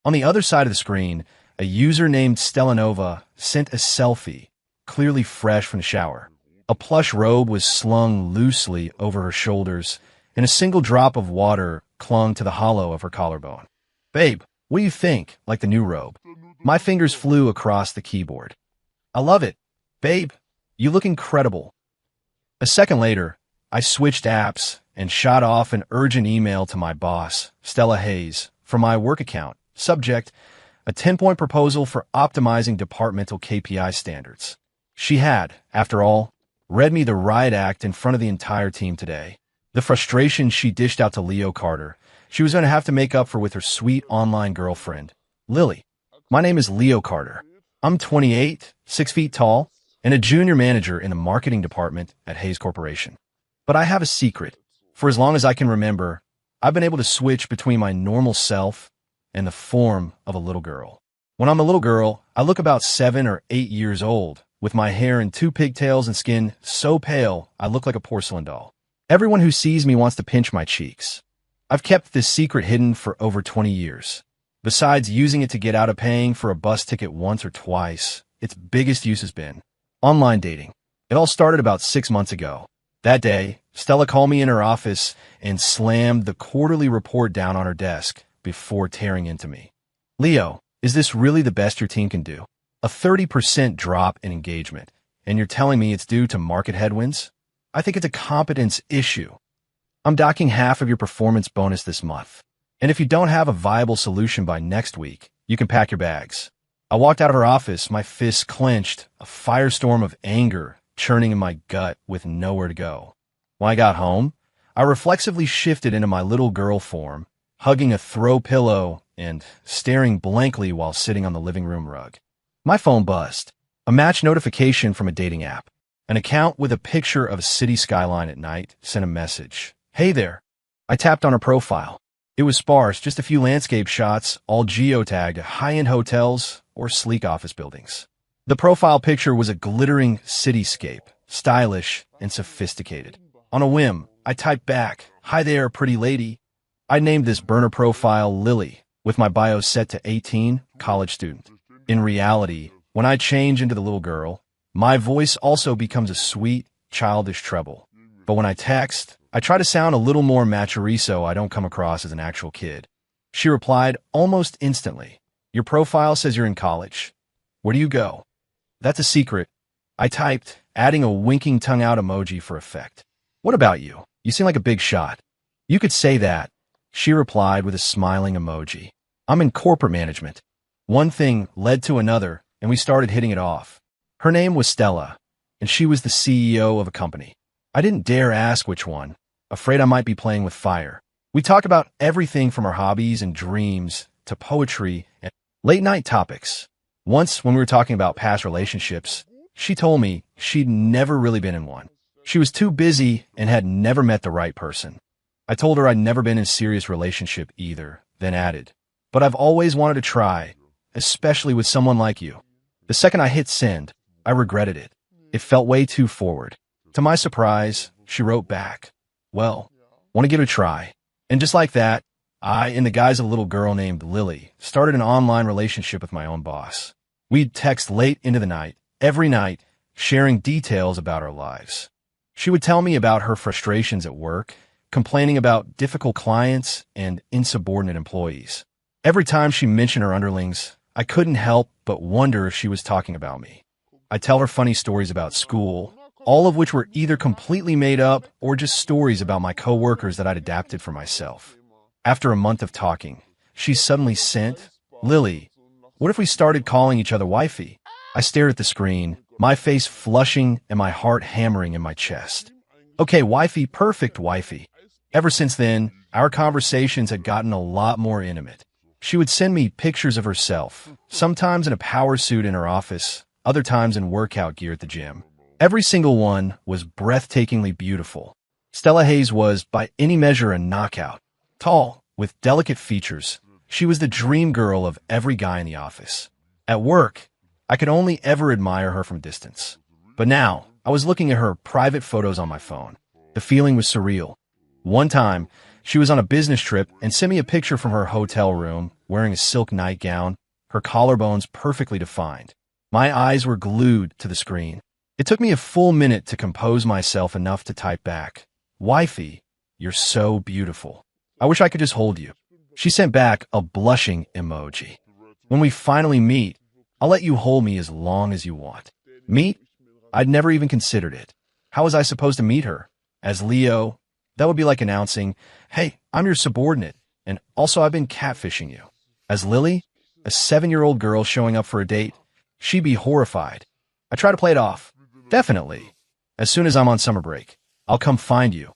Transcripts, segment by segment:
On the other side of the screen, a user named Stellanova sent a selfie, clearly fresh from the shower. A plush robe was slung loosely over her shoulders, and a single drop of water clung to the hollow of her collarbone. "Babe, what do you think? Like the new robe?" My fingers flew across the keyboard. "I love it. Babe, you look incredible." A second later, I switched apps and shot off an urgent email to my boss, Stella Hayes, from my work account. Subject, a 10-point proposal for optimizing departmental KPI standards. She had, after all, read me the riot act in front of the entire team today. The frustration she dished out to Leo Carter, she was going to have to make up for with her sweet online girlfriend, Lily. My name is Leo Carter. I'm 28, 6 feet tall, and a junior manager in the marketing department at Hayes Corporation. But I have a secret. For as long as I can remember, I've been able to switch between my normal self and the form of a little girl. When I'm a little girl, I look about 7 or 8 years old, with my hair in 2 pigtails and skin so pale I look like a porcelain doll. Everyone who sees me wants to pinch my cheeks. I've kept this secret hidden for over 20 years. Besides using it to get out of paying for a bus ticket once or twice, its biggest use has been online dating. It all started about 6 months ago. That day, Stella called me in her office and slammed the quarterly report down on her desk before tearing into me. "Leo, is this really the best your team can do? A 30% drop in engagement, and you're telling me it's due to market headwinds? I think it's a competence issue. I'm docking half of your performance bonus this month. And if you don't have a viable solution by next week, you can pack your bags." I walked out of her office, my fists clenched, a firestorm of anger churning in my gut with nowhere to go. When I got home, I reflexively shifted into my little girl form, hugging a throw pillow and staring blankly while sitting on the living room rug. My phone buzzed. A match notification from a dating app. An account with a picture of a city skyline at night sent a message. "Hey there." I tapped on her profile. It was sparse, just a few landscape shots, all geotagged high-end hotels or sleek office buildings. The profile picture was a glittering cityscape, stylish and sophisticated. On a whim, I typed back, "Hi there, pretty lady." I named this burner profile Lily, with my bio set to 18, college student. In reality, when I change into the little girl, my voice also becomes a sweet, childish treble. But when I text, I try to sound a little more mature so I don't come across as an actual kid. She replied almost instantly, "Your profile says you're in college. Where do you go?" "That's a secret." I typed, adding a winking tongue-out emoji for effect. "What about you? You seem like a big shot." "You could say that." She replied with a smiling emoji. "I'm in corporate management." One thing led to another, and we started hitting it off. Her name was Stella, and she was the CEO of a company. I didn't dare ask which one, afraid I might be playing with fire. We talked about everything from our hobbies and dreams to poetry and late-night topics. Once, when we were talking about past relationships, she told me she'd never really been in one. She was too busy and had never met the right person. I told her I'd never been in a serious relationship either, then added, "But I've always wanted to try, especially with someone like you." The second I hit send, I regretted it. It felt way too forward. To my surprise, she wrote back, "Well, want to give it a try." And just like that, I, in the guise of a little girl named Lily, started an online relationship with my own boss. We'd text late into the night, every night, sharing details about our lives. She would tell me about her frustrations at work, complaining about difficult clients and insubordinate employees. Every time she mentioned her underlings, I couldn't help but wonder if she was talking about me. I'd tell her funny stories about school, all of which were either completely made up or just stories about my coworkers that I'd adapted for myself. After a month of talking, she suddenly sent, "Lily, what if we started calling each other Wifey?" I stared at the screen, my face flushing and my heart hammering in my chest. "Okay, Wifey, perfect, Wifey." Ever since then, our conversations had gotten a lot more intimate. She would send me pictures of herself, sometimes in a power suit in her office, other times in workout gear at the gym. Every single one was breathtakingly beautiful. Stella Hayes was, by any measure, a knockout. Tall, with delicate features, she was the dream girl of every guy in the office. At work, I could only ever admire her from distance. But now, I was looking at her private photos on my phone. The feeling was surreal. One time, she was on a business trip and sent me a picture from her hotel room, wearing a silk nightgown, her collarbones perfectly defined. My eyes were glued to the screen. It took me a full minute to compose myself enough to type back, "Wifey, you're so beautiful. I wish I could just hold you." She sent back a blushing emoji. "When we finally meet, I'll let you hold me as long as you want." Meet? I'd never even considered it. How was I supposed to meet her? As Leo? That would be like announcing, "Hey, I'm your subordinate, and also I've been catfishing you." As Lily? A 7-year-old girl showing up for a date? She'd be horrified. I try to play it off. "Definitely. As soon as I'm on summer break, I'll come find you."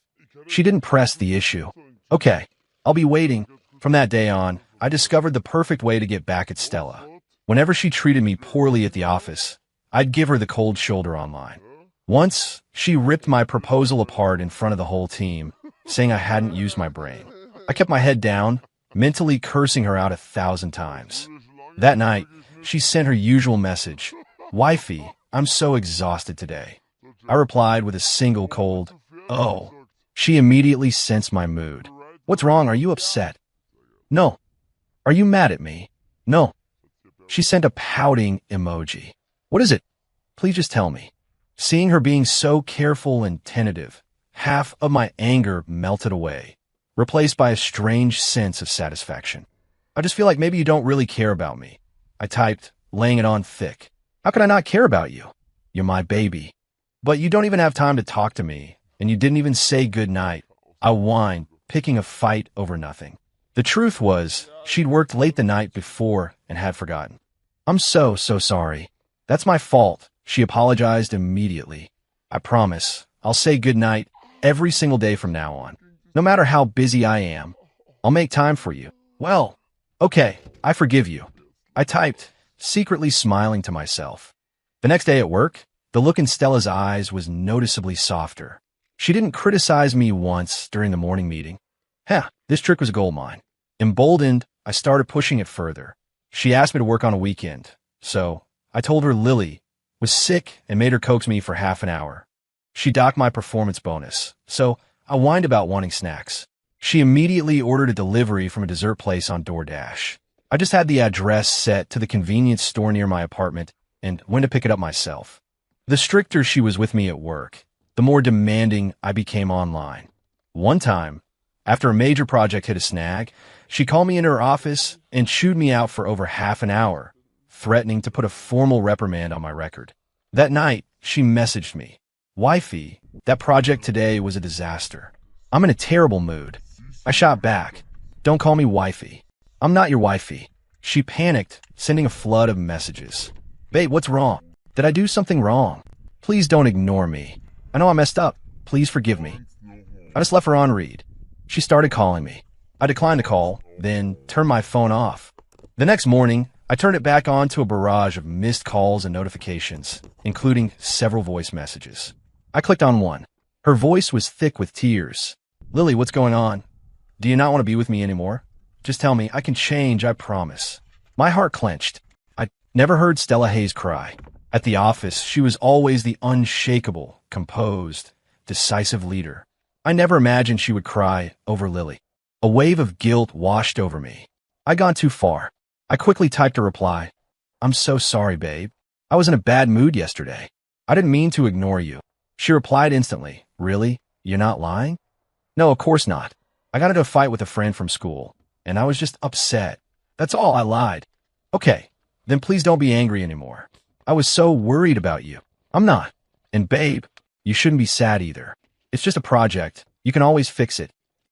She didn't press the issue. "Okay, I'll be waiting." From that day on, I discovered the perfect way to get back at Stella. Whenever she treated me poorly at the office, I'd give her the cold shoulder online. Once, she ripped my proposal apart in front of the whole team, saying I hadn't used my brain. I kept my head down, mentally cursing her out 1,000 times. That night, she sent her usual message, "Wifey, I'm so exhausted today." I replied with a single cold, "Oh." She immediately sensed my mood. "What's wrong? Are you upset?" "No." "Are you mad at me?" "No." She sent a pouting emoji. "What is it? Please just tell me." Seeing her being so careful and tentative, half of my anger melted away, replaced by a strange sense of satisfaction. "I just feel like maybe you don't really care about me." I typed, laying it on thick. "How could I not care about you? You're my baby. But you don't even have time to talk to me, and you didn't even say goodnight." I whined, picking a fight over nothing. The truth was, she'd worked late the night before and had forgotten. "I'm so sorry. That's my fault." She apologized immediately. "I promise, I'll say goodnight every single day from now on. No matter how busy I am, I'll make time for you." "Well, okay, I forgive you." I typed, secretly smiling to myself. The next day at work, the look in Stella's eyes was noticeably softer. She didn't criticize me once during the morning meeting. This trick was a goldmine. Emboldened, I started pushing it further. She asked me to work on a weekend, so I told her Lily was sick and made her coax me for half an hour. She docked my performance bonus, so I whined about wanting snacks. She immediately ordered a delivery from a dessert place on DoorDash. I just had the address set to the convenience store near my apartment and went to pick it up myself. The stricter she was with me at work, the more demanding I became online. One time, after a major project hit a snag, she called me into her office and chewed me out for over half an hour, threatening to put a formal reprimand on my record. That night, she messaged me, "Wifey, that project today was a disaster. I'm in a terrible mood." I shot back, "Don't call me wifey. I'm not your wifey." She panicked, sending a flood of messages. "Babe, what's wrong? Did I do something wrong? Please don't ignore me. I know I messed up. Please forgive me." I just left her on read. She started calling me. I declined the call, then turned my phone off. The next morning, I turned it back on to a barrage of missed calls and notifications, including several voice messages. I clicked on one. Her voice was thick with tears. "Lily, what's going on? Do you not want to be with me anymore? Just tell me. I can change, I promise." My heart clenched. I never heard Stella Hayes cry. At the office, she was always the unshakable, composed, decisive leader. I never imagined she would cry over Lily. A wave of guilt washed over me. I'd gone too far. I quickly typed a reply. "I'm so sorry, babe. I was in a bad mood yesterday. I didn't mean to ignore you." She replied instantly, "Really? You're not lying?" "No, of course not. I got into a fight with a friend from school, and I was just upset. That's all." I lied. "Okay, then please don't be angry anymore. I was so worried about you." "I'm not. And babe, you shouldn't be sad either. It's just a project. You can always fix it."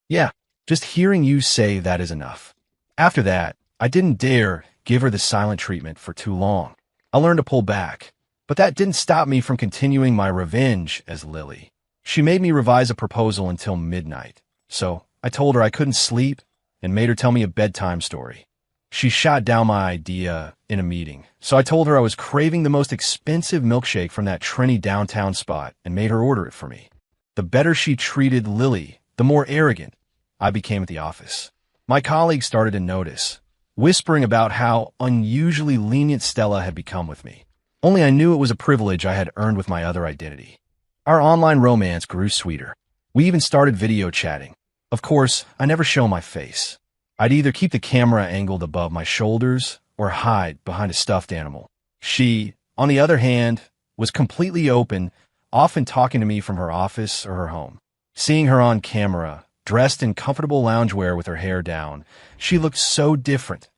"Yeah, just hearing you say that is enough." After that, I didn't dare give her the silent treatment for too long. I learned to pull back, but that didn't stop me from continuing my revenge as Lily. She made me revise a proposal until midnight, so I told her I couldn't sleep and made her tell me a bedtime story. She shot down my idea in a meeting, so I told her I was craving the most expensive milkshake from that trendy downtown spot and made her order it for me. The better she treated Lily, the more arrogant I became at the office. My colleagues started to notice, whispering about how unusually lenient Stella had become with me. Only I knew it was a privilege I had earned with my other identity. Our online romance grew sweeter. We even started video chatting. Of course, I never show my face. I'd either keep the camera angled above my shoulders or hide behind a stuffed animal. She, on the other hand, was completely open, often talking to me from her office or her home. Seeing her on camera, dressed in comfortable loungewear with her hair down, she looked so different.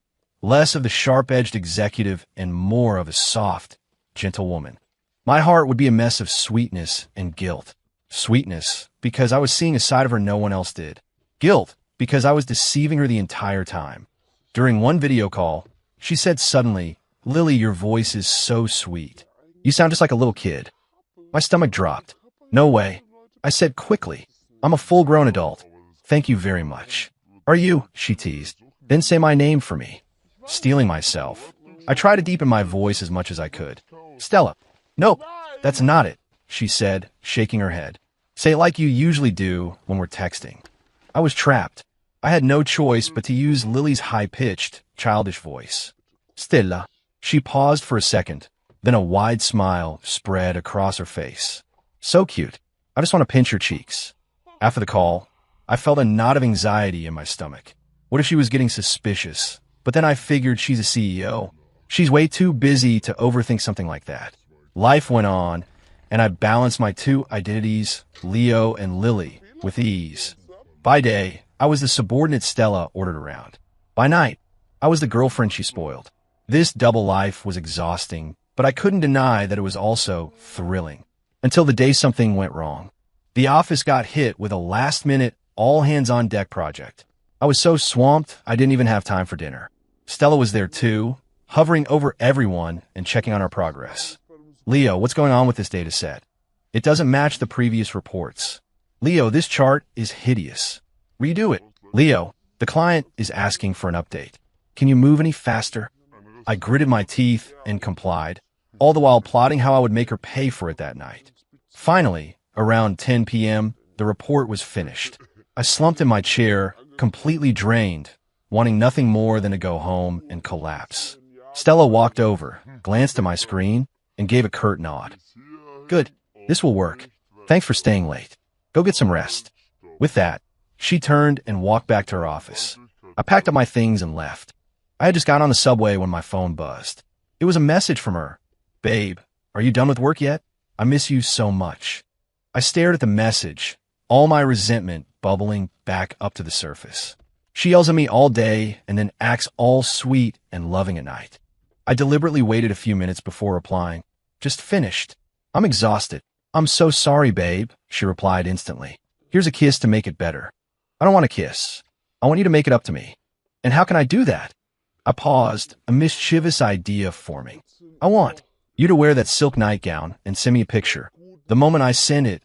Less of the sharp-edged executive and more of a soft, gentle woman. My heart would be a mess of sweetness and guilt. Sweetness, because I was seeing a side of her no one else did. Guilt, because I was deceiving her the entire time. During one video call, she said suddenly, "Lily, your voice is so sweet. You sound just like a little kid." My stomach dropped. "No way," I said quickly. "I'm a full-grown adult. Thank you very much." "Are you?" she teased. "Then say my name for me." Stealing myself, I tried to deepen my voice as much as I could. "Stella." "Nope, that's not it," she said, shaking her head. "Say it like you usually do when we're texting." I was trapped. I had no choice but to use Lily's high-pitched, childish voice. "Stella." She paused for a second, then a wide smile spread across her face. "So cute. I just want to pinch your cheeks." After the call, I felt a knot of anxiety in my stomach. What if she was getting suspicious? But then I figured she's a CEO. She's way too busy to overthink something like that. Life went on, and I balanced my two identities, Leo and Lily, with ease. By day, I was the subordinate Stella ordered around. By night, I was the girlfriend she spoiled. This double life was exhausting, but I couldn't deny that it was also thrilling. Until the day something went wrong. The office got hit with a last-minute, all-hands-on-deck project. I was so swamped, I didn't even have time for dinner. Stella was there too, hovering over everyone and checking on our progress. "Leo, what's going on with this data set? It doesn't match the previous reports." "Leo, this chart is hideous. Redo it." "Leo, the client is asking for an update. Can you move any faster?" I gritted my teeth and complied, all the while plotting how I would make her pay for it that night. Finally, around 10 p.m., the report was finished. I slumped in my chair, completely drained, wanting nothing more than to go home and collapse. Stella walked over, glanced at my screen, and gave a curt nod. "Good. This will work. Thanks for staying late. Go get some rest." With that, she turned and walked back to her office. I packed up my things and left. I had just got on the subway when my phone buzzed. It was a message from her. "Babe, are you done with work yet? I miss you so much." I stared at the message, all my resentment bubbling back up to the surface. She yells at me all day and then acts all sweet and loving at night. I deliberately waited a few minutes before replying. "Just finished. I'm exhausted." "I'm so sorry, babe," she replied instantly. "Here's a kiss to make it better." "I don't want a kiss. I want you to make it up to me." "And how can I do that?" I paused, a mischievous idea forming. "I want you to wear that silk nightgown and send me a picture." The moment I sent it,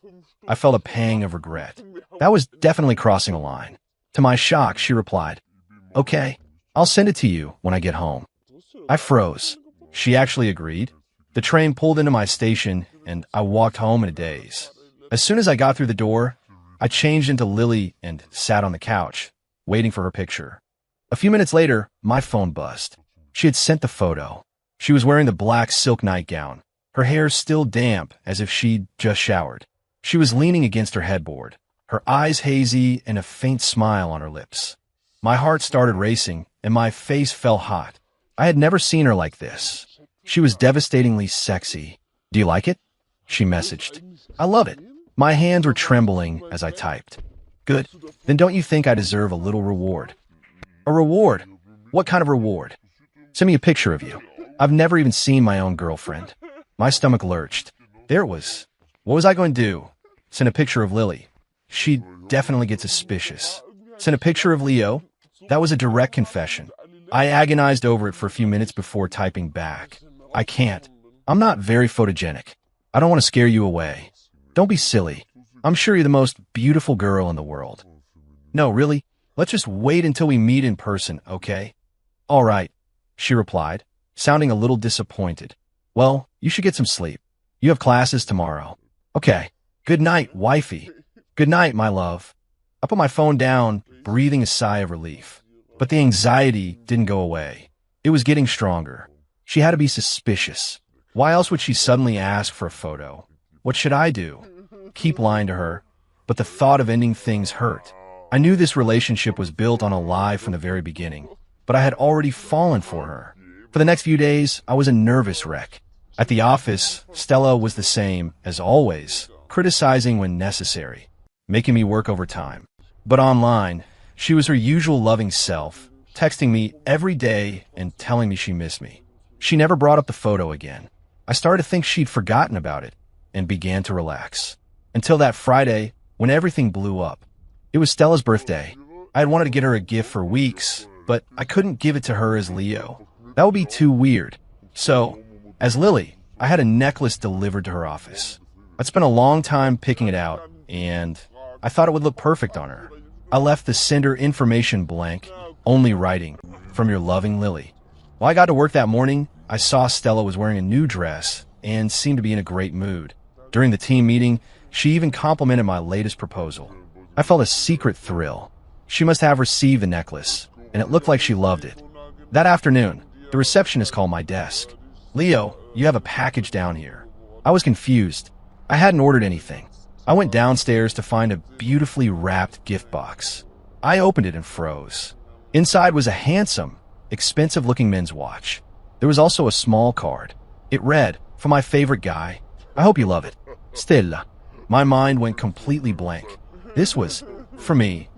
I felt a pang of regret. That was definitely crossing a line. To my shock, she replied, "Okay, I'll send it to you when I get home." I froze. She actually agreed. The train pulled into my station, and I walked home in a daze. As soon as I got through the door, I changed into Lily and sat on the couch, waiting for her picture. A few minutes later, my phone buzzed. She had sent the photo. She was wearing the black silk nightgown, her hair still damp as if she'd just showered. She was leaning against her headboard, her eyes hazy and a faint smile on her lips. My heart started racing, and my face felt hot. I had never seen her like this. She was devastatingly sexy. "Do you like it?" she messaged. "I love it." My hands were trembling as I typed. "Good. Then don't you think I deserve a little reward?" "A reward? What kind of reward?" "Send me a picture of you. I've never even seen my own girlfriend." My stomach lurched. There it was. What was I going to do? Send a picture of Lily? She'd definitely get suspicious. Send a picture of Leo? That was a direct confession. I agonized over it for a few minutes before typing back. "I can't. I'm not very photogenic. I don't want to scare you away." "Don't be silly. I'm sure you're the most beautiful girl in the world." "No, really? Let's just wait until we meet in person, okay?" "All right," she replied, sounding a little disappointed. "Well, you should get some sleep. You have classes tomorrow." "Okay. Good night, wifey." "Good night, my love." I put my phone down, breathing a sigh of relief. But the anxiety didn't go away. It was getting stronger. She had to be suspicious. Why else would she suddenly ask for a photo? What should I do? Keep lying to her? But the thought of ending things hurt. I knew this relationship was built on a lie from the very beginning, but I had already fallen for her. For the next few days, I was a nervous wreck. At the office, Stella was the same, as always, criticizing when necessary, making me work overtime. But online, she was her usual loving self, texting me every day and telling me she missed me. She never brought up the photo again. I started to think she'd forgotten about it and began to relax. Until that Friday, when everything blew up. It was Stella's birthday. I had wanted to get her a gift for weeks, but I couldn't give it to her as Leo. That would be too weird. So, as Lily, I had a necklace delivered to her office. I'd spent a long time picking it out, and I thought it would look perfect on her. I left the sender information blank, only writing, "From your loving Lily." While I got to work that morning, I saw Stella was wearing a new dress and seemed to be in a great mood. During the team meeting, she even complimented my latest proposal. I felt a secret thrill. She must have received the necklace, and it looked like she loved it. That afternoon, the receptionist called my desk. "Leo, you have a package down here." I was confused. I hadn't ordered anything. I went downstairs to find a beautifully wrapped gift box. I opened it and froze. Inside was a handsome, expensive-looking men's watch. There was also a small card. It read, "For my favorite guy. I hope you love it. Stella." My mind went completely blank. This was, for me.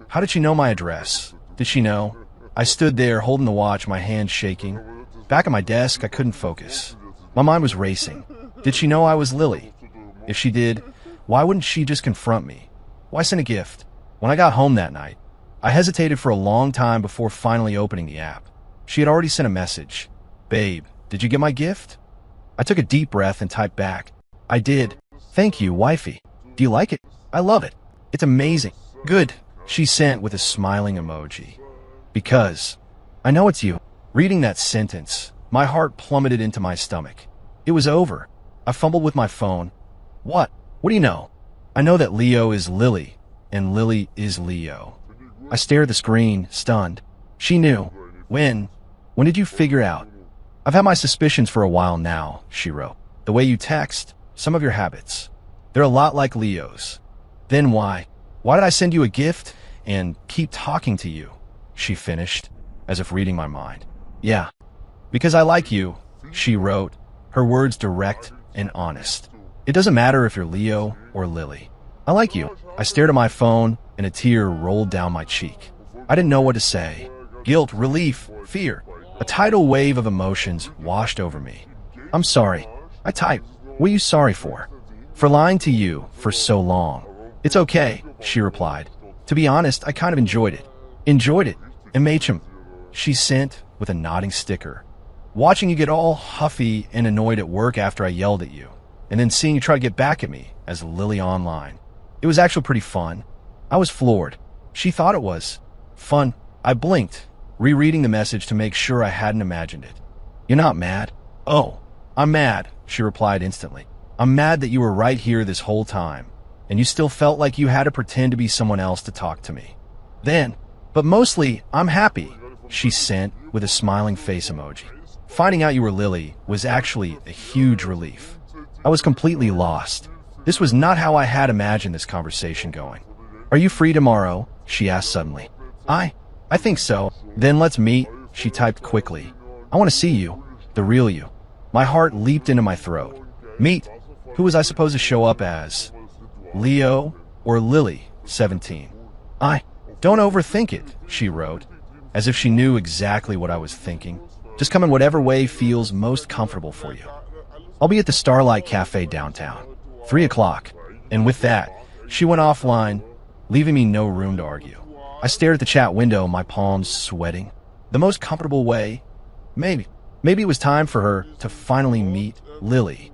How did she know my address? Did she know? I stood there holding the watch, my hands shaking. Back at my desk, I couldn't focus. My mind was racing. Did she know I was Lily? If she did, why wouldn't she just confront me? Why send a gift? When I got home that night, I hesitated for a long time before finally opening the app. She had already sent a message. "Babe, did you get my gift?" I took a deep breath and typed back. "I did. Thank you, Wifey. Do you like it? I love it. It's amazing." "Good," she sent with a smiling emoji. "Because I know it's you." Reading that sentence, my heart plummeted into my stomach. It was over. I fumbled with my phone. What? What do you know? I know that Leo is Lily, and Lily is Leo. I stared at the screen, stunned. She knew. When? When did you figure out? "I've had my suspicions for a while now," she wrote. "The way you text, some of your habits. They're a lot like Leo's." "Then why? Why did I send you a gift and keep talking to you?" she finished, as if reading my mind. "Yeah, because I like you," she wrote, her words direct and honest. "It doesn't matter if you're Leo or Lily. I like you." I stared at my phone, and a tear rolled down my cheek. I didn't know what to say. Guilt, relief, fear. A tidal wave of emotions washed over me. "I'm sorry." I typed. "What are you sorry for?" "For lying to you for so long." "It's okay," she replied. "To be honest, I kind of enjoyed it." "Enjoyed it? Imagine," she sent with a nodding sticker. "Watching you get all huffy and annoyed at work after I yelled at you, and then seeing you try to get back at me as Lily online. It was actually pretty fun." I was floored. She thought it was fun. I blinked, rereading the message to make sure I hadn't imagined it. "You're not mad?" "Oh, I'm mad," she replied instantly. "I'm mad that you were right here this whole time, and you still felt like you had to pretend to be someone else to talk to me. Then, but mostly, I'm happy," she sent with a smiling face emoji. Finding out you were Lily was actually a huge relief. I was completely lost. This was not how I had imagined this conversation going. "Are you free tomorrow?" she asked suddenly. I think so." "Then let's meet," she typed quickly. "I want to see you, the real you." My heart leaped into my throat. Meet? Who was I supposed to show up as? Leo or Lily, 17? Don't overthink it," she wrote, as if she knew exactly what I was thinking. "Just come in whatever way feels most comfortable for you. I'll be at the Starlight Cafe downtown, 3 o'clock." And with that, she went offline, leaving me no room to argue. I stared at the chat window, my palms sweating. The most comfortable way? Maybe it was time for her to finally meet Lily.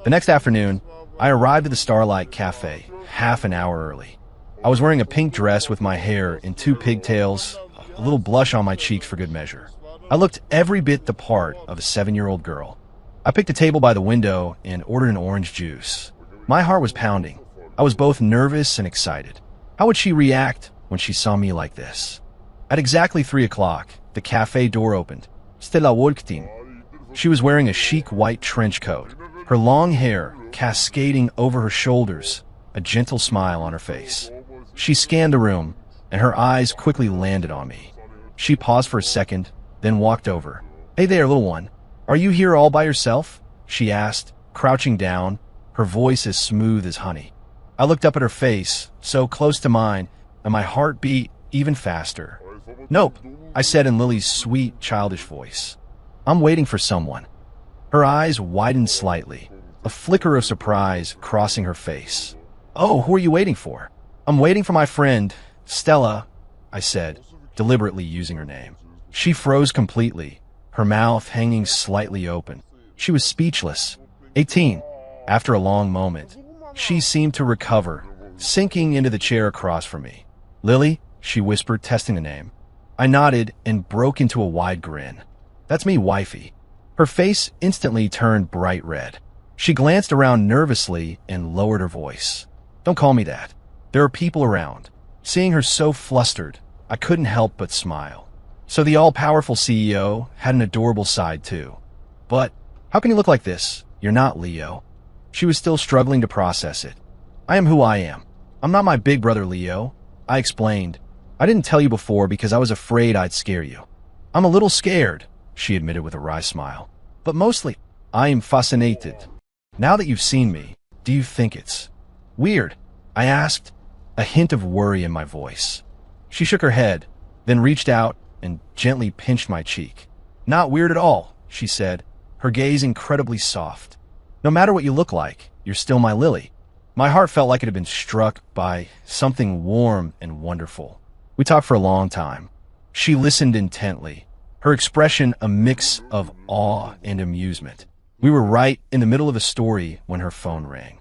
The next afternoon, I arrived at the Starlight Cafe, half an hour early. I was wearing a pink dress with my hair in 2 pigtails, a little blush on my cheeks for good measure. I looked every bit the part of a 7-year-old girl. I picked a table by the window and ordered an orange juice. My heart was pounding. I was both nervous and excited. How would she react when she saw me like this? At exactly 3 o'clock, the cafe door opened. Stella walked in. She was wearing a chic white trench coat, her long hair cascading over her shoulders, a gentle smile on her face. She scanned the room, and her eyes quickly landed on me. She paused for a second, then walked over. "Hey there, little one. Are you here all by yourself?" she asked, crouching down, her voice as smooth as honey. I looked up at her face, so close to mine, and my heart beat even faster. "Nope," I said in Lily's sweet, childish voice. "I'm waiting for someone." Her eyes widened slightly, a flicker of surprise crossing her face. "Oh, who are you waiting for?" "I'm waiting for my friend, Stella," I said, deliberately using her name. She froze completely, her mouth hanging slightly open. She was speechless. 18. After a long moment, she seemed to recover, sinking into the chair across from me. "Lily?" she whispered, testing the name. I nodded and broke into a wide grin. "That's me, Wifey." Her face instantly turned bright red. She glanced around nervously and lowered her voice. "Don't call me that. There are people around." Seeing her so flustered, I couldn't help but smile. So the all-powerful CEO had an adorable side too. "But how can you look like this? You're not, Leo." She was still struggling to process it. "I am who I am. I'm not my big brother, Leo," I explained. "I didn't tell you before because I was afraid I'd scare you." "I'm a little scared," she admitted with a wry smile. "But mostly, I am fascinated. Now that you've seen me, do you think it's weird?" I asked, a hint of worry in my voice. She shook her head, then reached out and gently pinched my cheek. "Not weird at all," she said, her gaze incredibly soft. "No matter what you look like, you're still my Lily." My heart felt like it had been struck by something warm and wonderful. We talked for a long time. She listened intently, her expression a mix of awe and amusement. We were right in the middle of a story when her phone rang.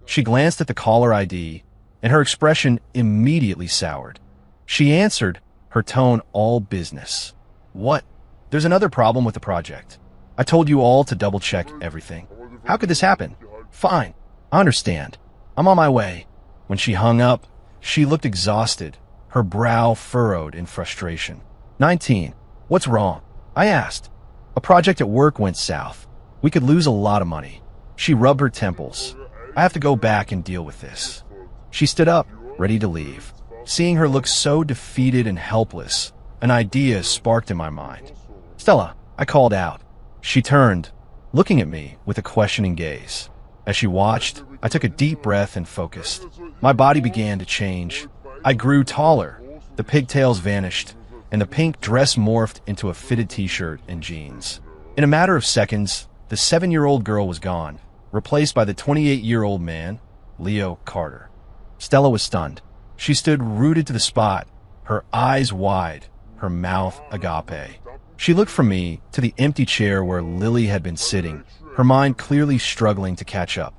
She glanced at the caller ID, and her expression immediately soured. She answered, her tone all business. "What? There's another problem with the project. I told you all to double-check everything. How could this happen?" "Fine. I understand. I'm on my way." When she hung up, she looked exhausted, her brow furrowed in frustration. 19. "What's wrong?" I asked. "A project at work went south. We could lose a lot of money." She rubbed her temples. "I have to go back and deal with this." She stood up, ready to leave. Seeing her look so defeated and helpless, an idea sparked in my mind. "Stella," I called out. She turned, looking at me with a questioning gaze. As she watched, I took a deep breath and focused. My body began to change. I grew taller, the pigtails vanished, and the pink dress morphed into a fitted t-shirt and jeans. In a matter of seconds, the 7-year-old girl was gone, replaced by the 28-year-old man, Leo Carter. Stella was stunned. She stood rooted to the spot, her eyes wide, her mouth agape. She looked from me to the empty chair where Lily had been sitting, her mind clearly struggling to catch up.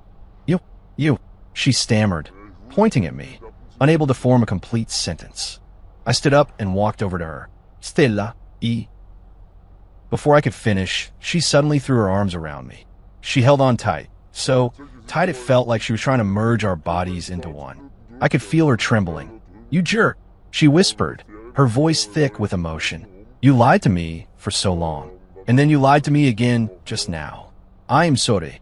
You, she stammered, pointing at me, unable to form a complete sentence. I stood up and walked over to her. "Stella, e." Before I could finish, she suddenly threw her arms around me. She held on tight, so tight it felt like she was trying to merge our bodies into one. I could feel her trembling. "You jerk," she whispered, her voice thick with emotion. "You lied to me for so long, and then you lied to me again just now. I am sorry,"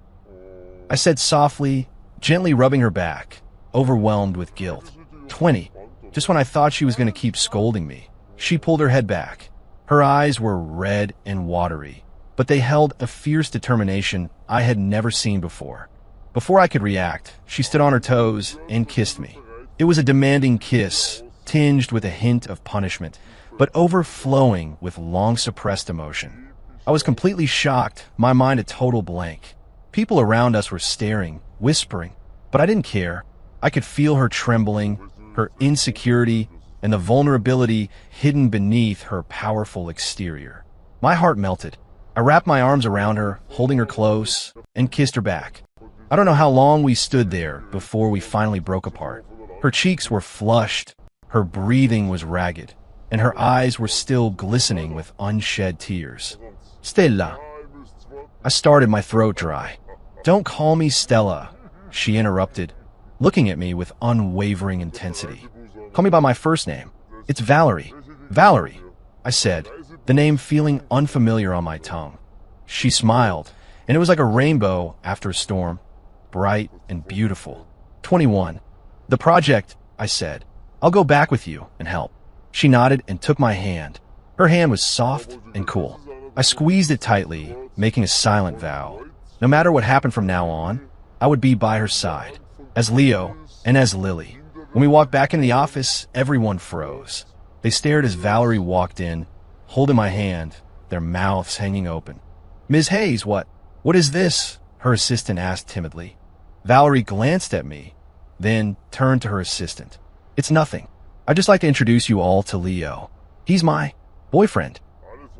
I said softly, gently rubbing her back, overwhelmed with guilt. 20. Just when I thought she was going to keep scolding me, she pulled her head back. Her eyes were red and watery, but they held a fierce determination I had never seen before. Before I could react, she stood on her toes and kissed me. It was a demanding kiss, tinged with a hint of punishment, but overflowing with long-suppressed emotion. I was completely shocked, my mind a total blank. People around us were staring, whispering, but I didn't care. I could feel her trembling, her insecurity, and the vulnerability hidden beneath her powerful exterior. My heart melted. I wrapped my arms around her, holding her close, and kissed her back. I don't know how long we stood there before we finally broke apart. Her cheeks were flushed, her breathing was ragged, and her eyes were still glistening with unshed tears. "Stella." I started, my throat dry. "Don't call me Stella," she interrupted, looking at me with unwavering intensity. "Call me by my first name. It's Valerie." "Valerie," I said, the name feeling unfamiliar on my tongue. She smiled, and it was like a rainbow after a storm, bright and beautiful. 21. "The project," I said. I'll go back with you and help. She nodded and took my hand. Her hand was soft and cool. I squeezed it tightly, making a silent vow. No matter what happened from now on, I would be by her side, as Leo and as Lily. When we walked back in the office, everyone froze. They stared as Valerie walked in, holding my hand, their mouths hanging open. "Ms. Hayes, what is this?" her assistant asked timidly. Valerie glanced at me, then turned to her assistant. "It's nothing. I'd just like to introduce you all to Leo. He's my boyfriend."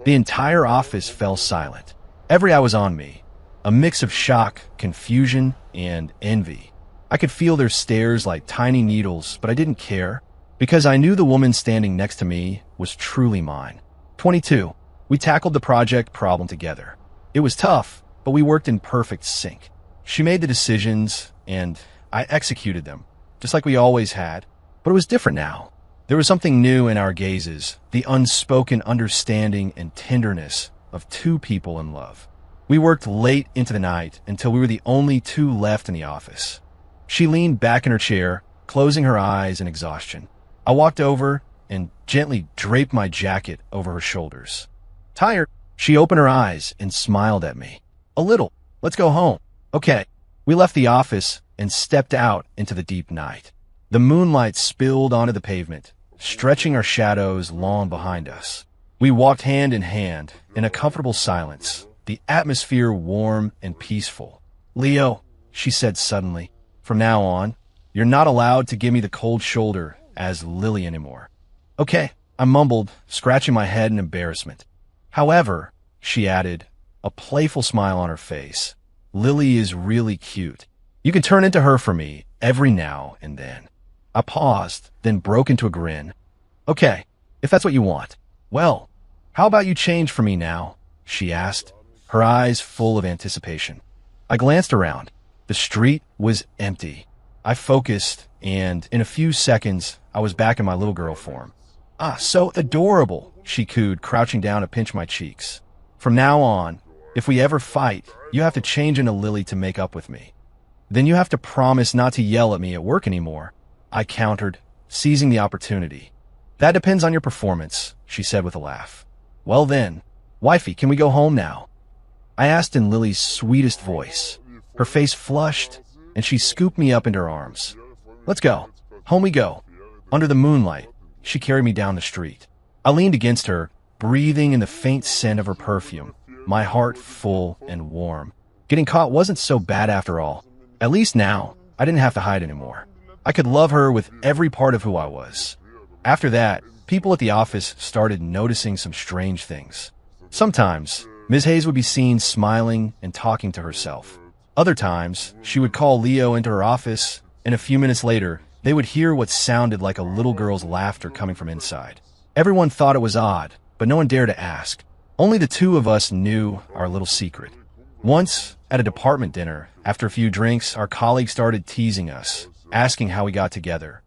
The entire office fell silent. Every eye was on me, a mix of shock, confusion, and envy. I could feel their stares like tiny needles, but I didn't care, because I knew the woman standing next to me was truly mine. 22. We tackled the project problem together. It was tough, but we worked in perfect sync. She made the decisions, and I executed them, just like we always had. But it was different now. There was something new in our gazes, the unspoken understanding and tenderness of two people in love. We worked late into the night until we were the only two left in the office. She leaned back in her chair, closing her eyes in exhaustion. I walked over and gently draped my jacket over her shoulders. "Tired?" She opened her eyes and smiled at me. "A little. Let's go home." "Okay." We left the office and stepped out into the deep night. The moonlight spilled onto the pavement, stretching our shadows long behind us. We walked hand in hand in a comfortable silence, the atmosphere warm and peaceful. "Leo," she said suddenly, "from now on, you're not allowed to give me the cold shoulder as Lily anymore." "Okay," I mumbled, scratching my head in embarrassment. "However," she added, a playful smile on her face, "Lily is really cute. You can turn into her for me every now and then." I paused, then broke into a grin. "Okay, if that's what you want. Well, how about you change for me now?" she asked, her eyes full of anticipation. I glanced around. The street was empty. I focused, and in a few seconds, I was back in my little girl form. "Ah, so adorable," she cooed, crouching down to pinch my cheeks. "From now on, if we ever fight, you have to change into Lily to make up with me. Then you have to promise not to yell at me at work anymore," I countered, seizing the opportunity. "That depends on your performance," she said with a laugh. "Well then, Wifey, can we go home now?" I asked in Lily's sweetest voice. Her face flushed, and she scooped me up into her arms. "Let's go. Home we go." Under the moonlight, she carried me down the street. I leaned against her, breathing in the faint scent of her perfume, my heart full and warm. Getting caught wasn't so bad after all. At least now, I didn't have to hide anymore. I could love her with every part of who I was. After that, people at the office started noticing some strange things. Sometimes, Ms. Hayes would be seen smiling and talking to herself. Other times, she would call Leo into her office, and a few minutes later, they would hear what sounded like a little girl's laughter coming from inside. Everyone thought it was odd, but no one dared to ask. Only the two of us knew our little secret. Once, at a department dinner, after a few drinks, our colleagues started teasing us, asking how we got together.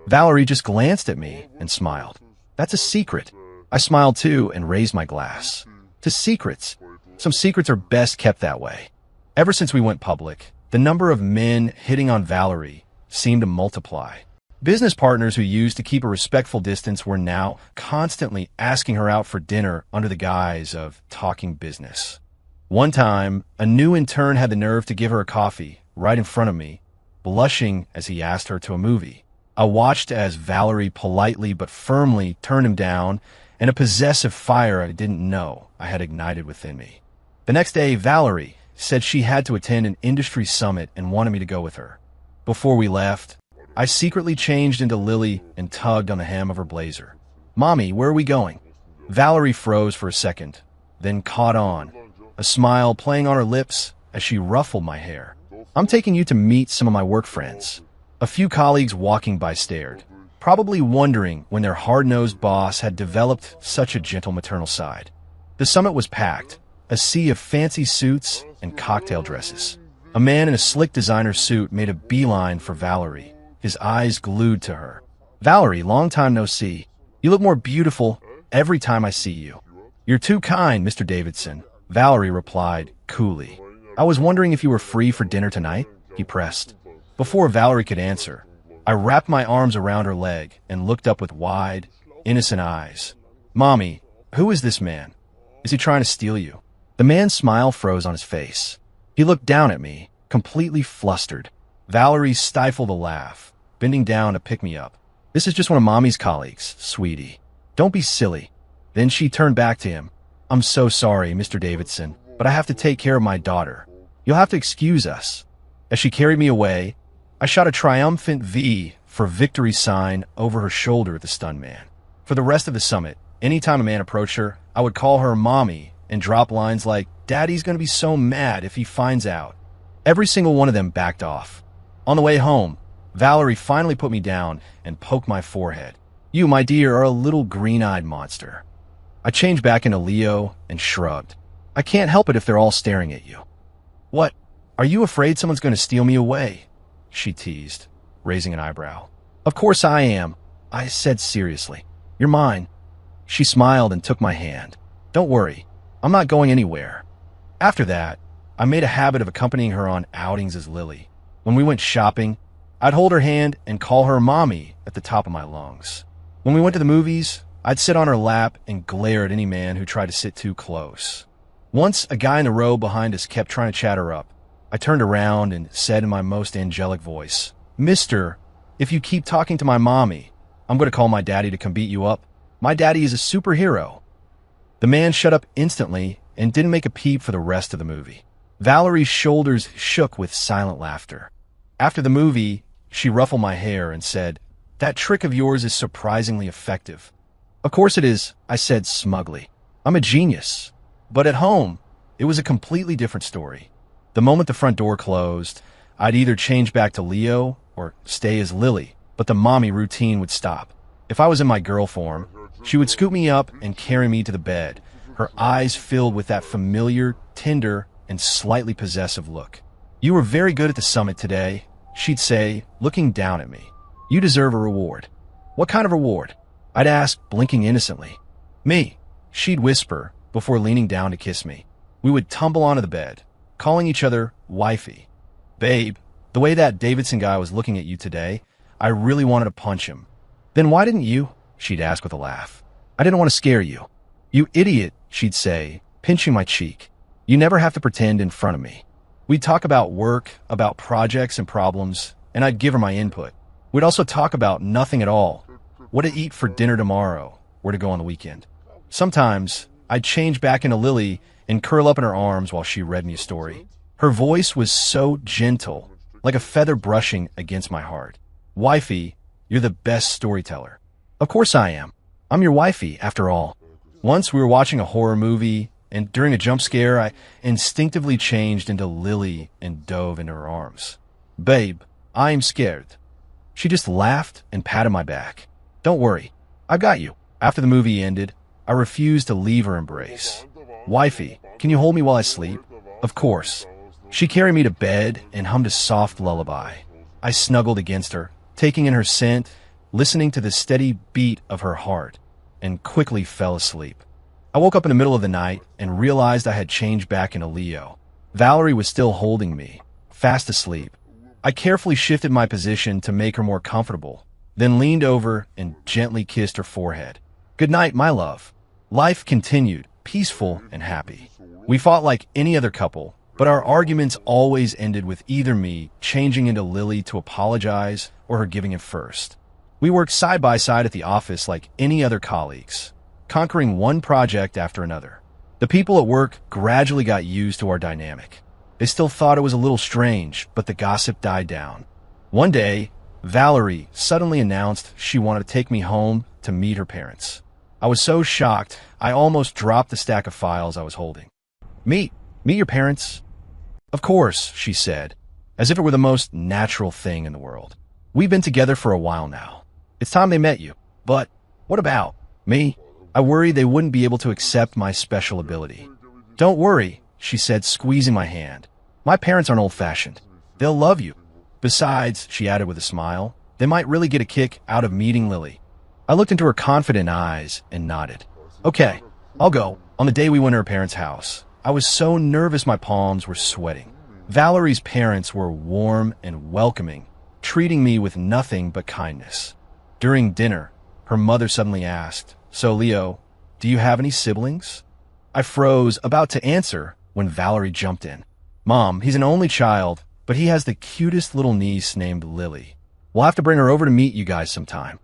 Valerie just glanced at me and smiled. "That's a secret." I smiled too and raised my glass. To secrets. Some secrets are best kept that way. Ever since we went public, the number of men hitting on Valerie seemed to multiply. Business partners who used to keep a respectful distance were now constantly asking her out for dinner under the guise of talking business. One time, a new intern had the nerve to give her a coffee right in front of me, blushing as he asked her to a movie. I watched as Valerie politely but firmly turned him down, and a possessive fire I didn't know I had ignited within me. The next day, Valerie said she had to attend an industry summit and wanted me to go with her. Before we left, I secretly changed into Lily and tugged on the hem of her blazer. "Mommy, where are we going?" Valerie froze for a second, then caught on, a smile playing on her lips as she ruffled my hair. "I'm taking you to meet some of my work friends." A few colleagues walking by stared, probably wondering when their hard-nosed boss had developed such a gentle maternal side. The summit was packed, a sea of fancy suits and cocktail dresses. A man in a slick designer suit made a beeline for Valerie, his eyes glued to her. "Valerie, long time no see. You look more beautiful every time I see you." "You're too kind, Mr. Davidson," Valerie replied coolly. "I was wondering if you were free for dinner tonight," he pressed. Before Valerie could answer, I wrapped my arms around her leg and looked up with wide, innocent eyes. Mommy, who is this man? Is he trying to steal you? The man's smile froze on his face. He looked down at me, completely flustered. Valerie stifled a laugh, bending down to pick me up. This is just one of Mommy's colleagues, sweetie. Don't be silly. Then she turned back to him. I'm so sorry, Mr. Davidson, but I have to take care of my daughter. You'll have to excuse us. As she carried me away, I shot a triumphant V for victory sign over her shoulder at the stunned man. For the rest of the summit, anytime a man approached her, I would call her Mommy and drop lines like, Daddy's gonna be so mad if he finds out. Every single one of them backed off. On the way home, Valerie finally put me down and poked my forehead. You, my dear, are a little green-eyed monster. I changed back into Leo and shrugged. I can't help it if they're all staring at you. What? Are you afraid someone's going to steal me away? She teased, raising an eyebrow. Of course I am, I said seriously. You're mine. She smiled and took my hand. Don't worry, I'm not going anywhere. After that, I made a habit of accompanying her on outings as Lily. When we went shopping, I'd hold her hand and call her Mommy at the top of my lungs. When we went to the movies, I'd sit on her lap and glare at any man who tried to sit too close. Once, a guy in the row behind us kept trying to chat her up. I turned around and said in my most angelic voice, Mister, if you keep talking to my mommy, I'm going to call my daddy to come beat you up. My daddy is a superhero. The man shut up instantly and didn't make a peep for the rest of the movie. Valerie's shoulders shook with silent laughter. After the movie, she ruffled my hair and said, That trick of yours is surprisingly effective. Of course it is, I said smugly. I'm a genius. But at home, it was a completely different story. The moment the front door closed, I'd either change back to Leo or stay as Lily, but the mommy routine would stop. If I was in my girl form, she would scoop me up and carry me to the bed, her eyes filled with that familiar, tender, and slightly possessive look. You were very good at the summit today, she'd say, looking down at me. You deserve a reward. What kind of reward? I'd ask, blinking innocently. Me, she'd whisper, before leaning down to kiss me. We would tumble onto the bed, calling each other Wifey. Babe, the way that Davidson guy was looking at you today, I really wanted to punch him. Then why didn't you? She'd ask with a laugh. I didn't want to scare you. You idiot, she'd say, pinching my cheek. You never have to pretend in front of me. We'd talk about work, about projects and problems, and I'd give her my input. We'd also talk about nothing at all. What to eat for dinner tomorrow, where to go on the weekend. Sometimes, I'd change back into Lily and curl up in her arms while she read me a story. Her voice was so gentle, like a feather brushing against my heart. Wifey, you're the best storyteller. Of course I am. I'm your wifey, after all. Once we were watching a horror movie, and during a jump scare, I instinctively changed into Lily and dove into her arms. Babe, I'm scared. She just laughed and patted my back. Don't worry, I've got you. After the movie ended, I refused to leave her embrace. Wifey, can you hold me while I sleep? Of course. She carried me to bed and hummed a soft lullaby. I snuggled against her, taking in her scent, listening to the steady beat of her heart, and quickly fell asleep. I woke up in the middle of the night and realized I had changed back into Leo. Valerie was still holding me, fast asleep. I carefully shifted my position to make her more comfortable, then leaned over and gently kissed her forehead. Good night, my love. Life continued, peaceful and happy. We fought like any other couple, but our arguments always ended with either me changing into Lily to apologize or her giving it first. We worked side by side at the office like any other colleagues, conquering one project after another. The people at work gradually got used to our dynamic. They still thought it was a little strange, but the gossip died down. One day, Valerie suddenly announced she wanted to take me home to meet her parents. I was so shocked, I almost dropped the stack of files I was holding. Meet your parents? Of course, she said, as if it were the most natural thing in the world. We've been together for a while now. It's time they met you. But what about me? I worried they wouldn't be able to accept my special ability. Don't worry, she said, squeezing my hand. My parents aren't old-fashioned. They'll love you. Besides, she added with a smile, they might really get a kick out of meeting Lily. I looked into her confident eyes and nodded. Okay, I'll go. On the day we went to her parents' house, I was so nervous my palms were sweating. Valerie's parents were warm and welcoming, treating me with nothing but kindness. During dinner, her mother suddenly asked, "So, Leo, do you have any siblings?" I froze, about to answer, when Valerie jumped in. "Mom, he's an only child, but he has the cutest little niece named Lily. We'll have to bring her over to meet you guys sometime."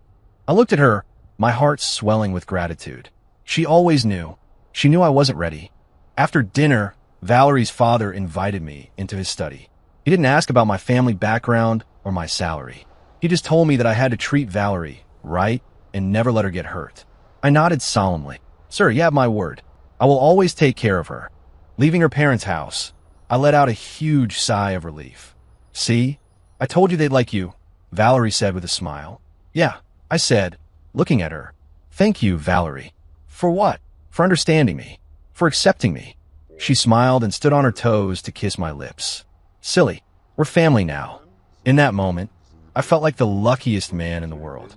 I looked at her, my heart swelling with gratitude. She always knew. She knew I wasn't ready. After dinner, Valerie's father invited me into his study. He didn't ask about my family background or my salary. He just told me that I had to treat Valerie right and never let her get hurt. I nodded solemnly. "Sir, you have my word. I will always take care of her." Leaving her parents' house, I let out a huge sigh of relief. "See? I told you they'd like you," Valerie said with a smile. "Yeah," I said, looking at her. "Thank you, Valerie." "For what?" "For understanding me. For accepting me." She smiled and stood on her toes to kiss my lips. "Silly. We're family now." In that moment, I felt like the luckiest man in the world.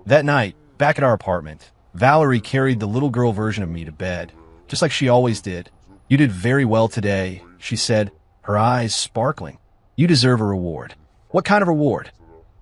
That night, back at our apartment, Valerie carried the little girl version of me to bed, just like she always did. "You did very well today," she said, her eyes sparkling. "You deserve a reward." "What kind of reward?"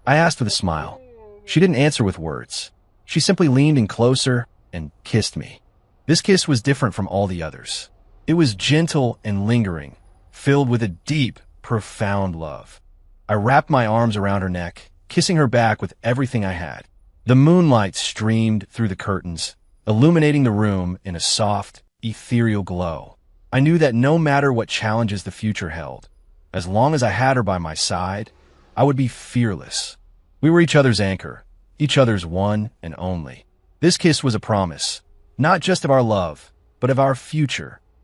I asked with a smile. She didn't answer with words. She simply leaned in closer and kissed me. This kiss was different from all the others. It was gentle and lingering, filled with a deep, profound love. I wrapped my arms around her neck, kissing her back with everything I had. The moonlight streamed through the curtains, illuminating the room in a soft, ethereal glow. I knew that no matter what challenges the future held, as long as I had her by my side, I would be fearless. We were each other's anchor, each other's one and only. This kiss was a promise, not just of our love, but of our future,